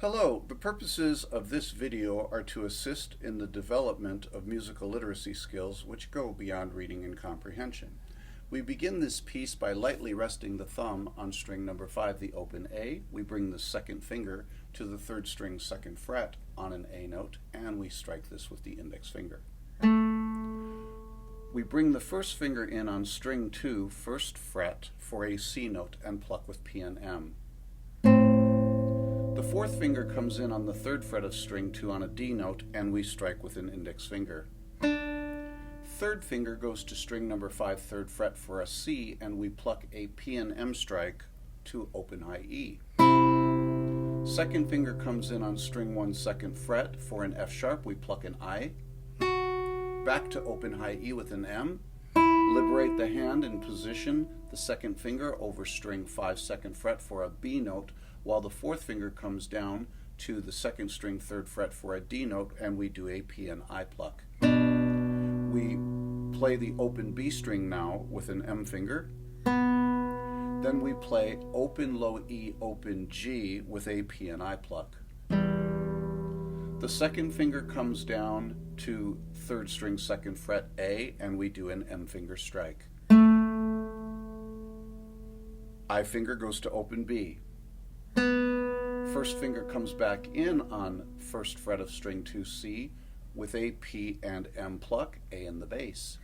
Hello, the purposes of this video are to assist in the development of musical literacy skills which go beyond reading and comprehension. We begin this piece by lightly resting the thumb on string number 5, the open A. We bring the second finger to the third string second fret on an A note, and we strike this with the index finger. We bring the first finger in on string 2, first fret, for a C note and pluck with P and M. The fourth finger comes in on the third fret of string 2 on a D note, and we strike with an index finger. Third finger goes to string number 5, third fret for a C, and we pluck a P and M strike to open high E. Second finger comes in on string 1, second fret for an F sharp, we pluck an I. Back to open high E with an M. Liberate the hand and position the second finger over string 5, second fret for a B note, while the fourth finger comes down to the second string third fret for a D note, and we do a P and I pluck. We play the open B string now with an M finger. Then we play open low E, open G with a P and I pluck. The second finger comes down to third string second fret A, and we do an M finger strike. I finger goes to open B. First finger comes back in on first fret of string 2 C with a P and M pluck, A in the bass.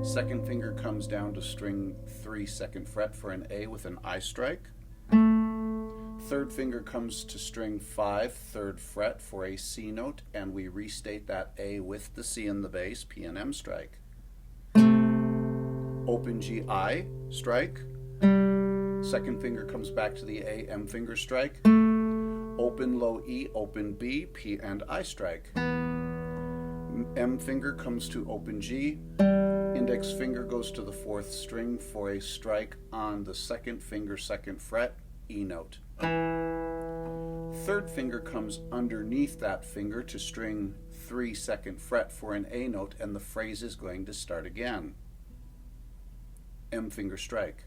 Second finger comes down to string 3 second fret for an A with an I strike. Third finger comes to string 5 third fret for a C note, and we restate that A with the C in the bass, P and M strike. Open G I strike. Second finger comes back to the A, M finger strike. Open low E, open B, P and I strike. M finger comes to open G. Index finger goes to the fourth string for a strike on the second finger, second fret, E note. Third finger comes underneath that finger to string 3 second fret for an A note, and the phrase is going to start again. M finger strike.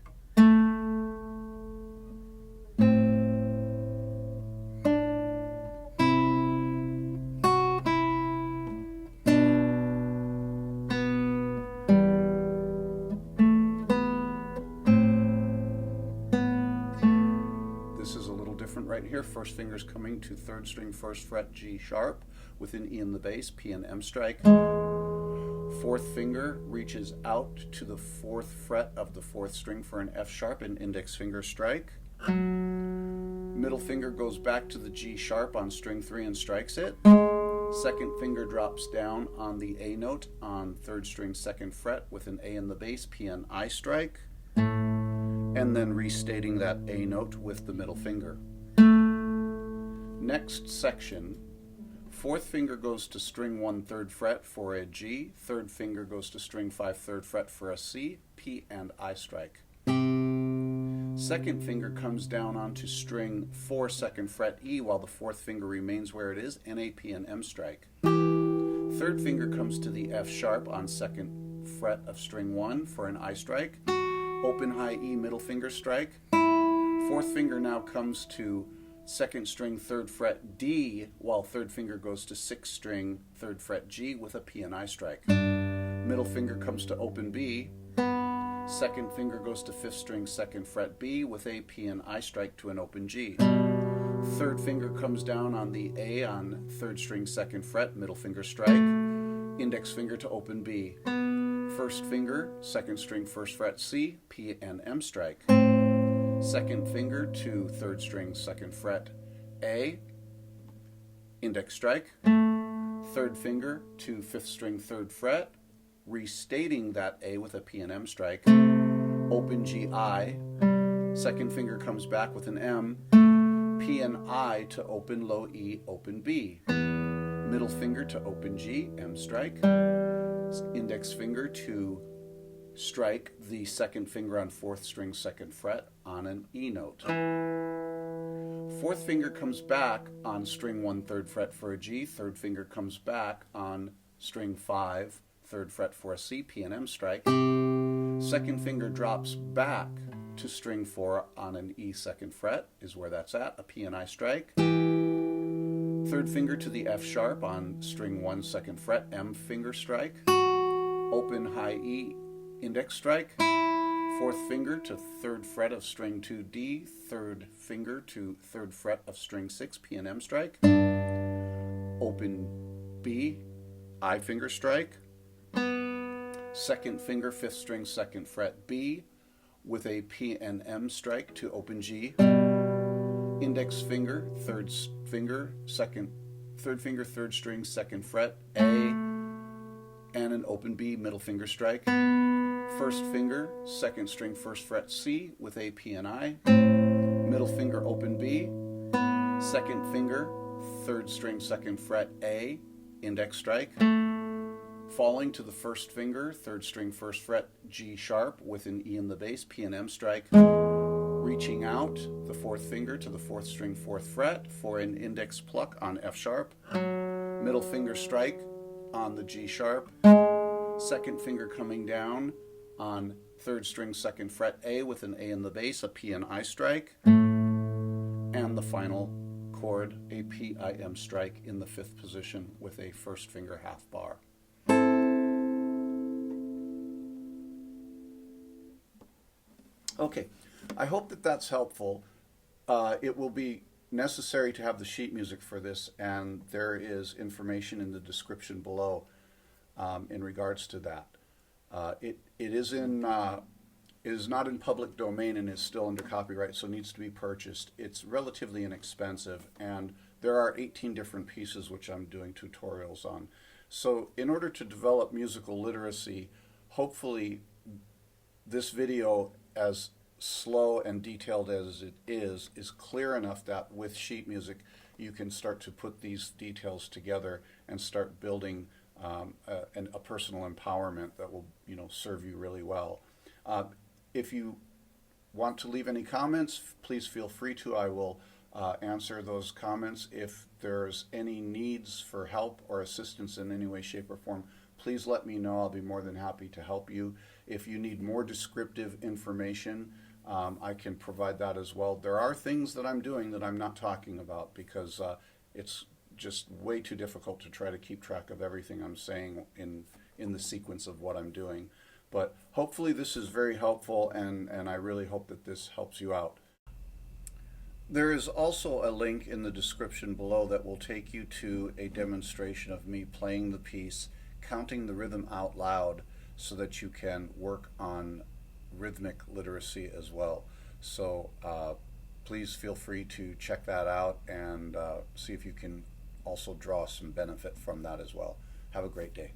Right here, first finger's coming to third string first fret G sharp with an E in the bass, P and M strike. Fourth finger reaches out to the fourth fret of the fourth string for an F sharp and index finger strike. Middle finger goes back to the G sharp on string 3 and strikes it. Second finger drops down on the A note on third string second fret with an A in the bass, P and I strike, and then restating that A note with the middle finger. Next section, fourth finger goes to string 1 third fret for a G, third finger goes to string 5 third fret for a C, P and I strike. Second finger comes down onto string 4 second fret E while the fourth finger remains where it is, and a P and M strike. Third finger comes to the F sharp on second fret of string 1 for an I strike, open high E middle finger strike. Fourth finger now comes to second string third fret D, while third finger goes to sixth string third fret G with a P and I strike. Middle finger comes to open B. Second finger goes to fifth string second fret B with a P and I strike to an open G. Third finger comes down on the A on third string second fret, middle finger strike. Index finger to open B. First finger, second string first fret C, P and M strike. Second finger to third string second fret A, index strike. Third finger to fifth string third fret, restating that A with a P and M strike. Open G I. Second finger comes back with an M. P and I to open low E, open B. Middle finger to open G, M strike. Index finger to strike the second finger on fourth string second fret on an E note. Fourth finger comes back on string 1 third fret for a G, third finger comes back on string 5 third fret for a C, P and M strike. Second finger drops back to string 4 on an E second fret is where that's at, a P and I strike. Third finger to the F sharp on string 1 second fret, M finger strike. Open high E index strike. Fourth finger to third fret of string 2 D, third finger to third fret of string 6, P and M strike. Open B, I finger strike. Second finger, fifth string, second fret B with a P and M strike to open G. Index finger, third finger, third finger, third string, second fret, A, and an open B, middle finger strike. First finger, second string, first fret, C with A, P, and I. Middle finger, open B. Second finger, third string, second fret, A, index strike. Falling to the first finger, third string, first fret, G sharp with an E in the bass, P and M strike. Reaching out the fourth finger to the fourth string, fourth fret for an index pluck on F sharp. Middle finger strike on the G sharp. Second finger coming down on third string, second fret, A with an A in the bass, a P and I strike. And the final chord, a P, I, M strike in the fifth position with a first finger half bar. Okay, I hope that that's helpful. It will be necessary to have the sheet music for this, and there is information in the description below in regards to that. It is not in public domain and is still under copyright, so needs to be purchased. It's relatively inexpensive, and there are 18 different pieces which I'm doing tutorials on. So in order to develop musical literacy, hopefully this video, as slow and detailed as it is clear enough that with sheet music you can start to put these details together and start building a personal empowerment that will, serve you really well. If you want to leave any comments, please feel free to. I will answer those comments. If there's any needs for help or assistance in any way, shape, or form, please let me know. I'll be more than happy to help you. If you need more descriptive information, I can provide that as well. There are things that I'm doing that I'm not talking about because it's just way too difficult to try to keep track of everything I'm saying in the sequence of what I'm doing. But hopefully this is very helpful, and I really hope that this helps you out. There is also a link in the description below that will take you to a demonstration of me playing the piece, counting the rhythm out loud, so that you can work on rhythmic literacy as well. So please feel free to check that out and see if you can also draw some benefit from that as well. Have a great day.